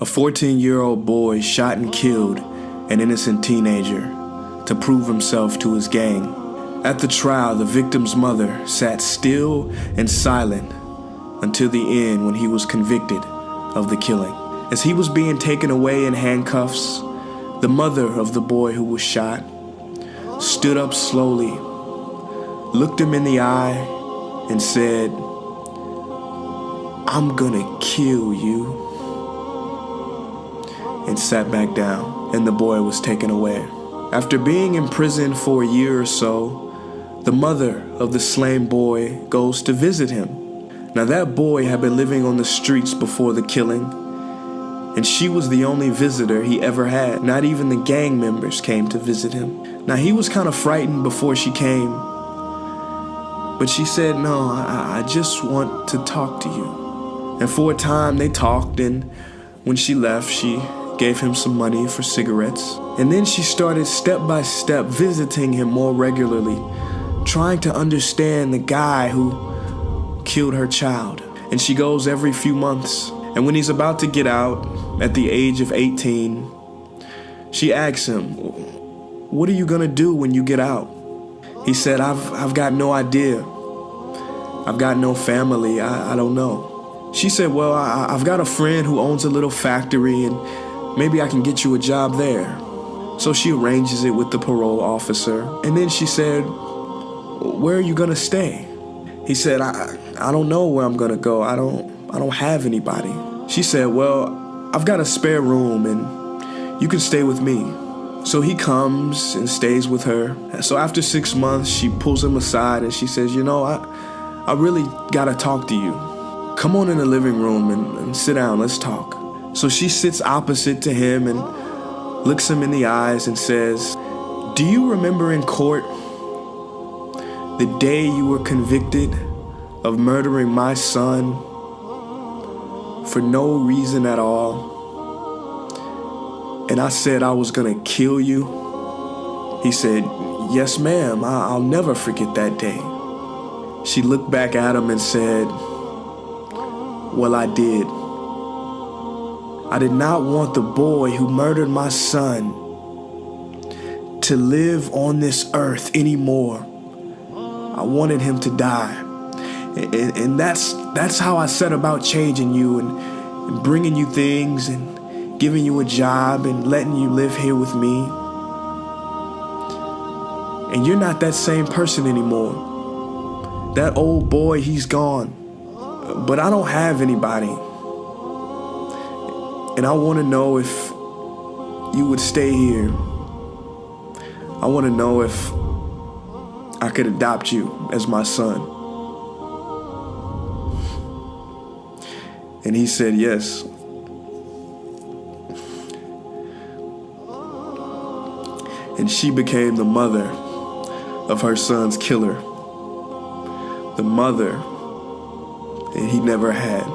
A 14-year-old boy shot and killed an innocent teenager to prove himself to his gang. At the trial, the victim's mother sat still and silent until the end when he was convicted of the killing. As he was being taken away in handcuffs, the mother of the boy who was shot stood up slowly, looked him in the eye, and said, "I'm gonna kill you," and sat back down, and the boy was taken away. After being in prison for a year or so, the mother of the slain boy goes to visit him. Now that boy had been living on the streets before the killing, and she was the only visitor he ever had. Not even the gang members came to visit him. Now he was kind of frightened before she came, but she said, "No, I just want to talk to you." And for a time they talked, and when she left, she gave him some money for cigarettes. And then she started step by step visiting him more regularly, trying to understand the guy who killed her child. And she goes every few months. And when he's about to get out, at the age of 18, she asks him, "What are you gonna do when you get out?" He said, I've got no idea. I've got no family, I don't know. She said, "Well, I've got a friend who owns a little factory and maybe I can get you a job there." So she arranges it with the parole officer. And then she said, "Where are you gonna stay?" He said, I don't know where I'm gonna go. I don't have anybody. She said, "Well, I've got a spare room and you can stay with me." So he comes and stays with her. So after 6 months, she pulls him aside and she says, "You know, I really gotta talk to you. Come on in the living room and sit down, let's talk." So she sits opposite to him and looks him in the eyes and says, "Do you remember in court the day you were convicted of murdering my son for no reason at all? And I said I was gonna kill you?" He said, "Yes, ma'am, I'll never forget that day." She looked back at him and said, "Well, I did. I did not want the boy who murdered my son to live on this earth anymore. I wanted him to die. And that's how I set about changing you and bringing you things and giving you a job and letting you live here with me. And you're not that same person anymore. That old boy, he's gone. But I don't have anybody. And I want to know if you would stay here. I want to know if I could adopt you as my son." And he said yes. And she became the mother of her son's killer. The mother that he never had.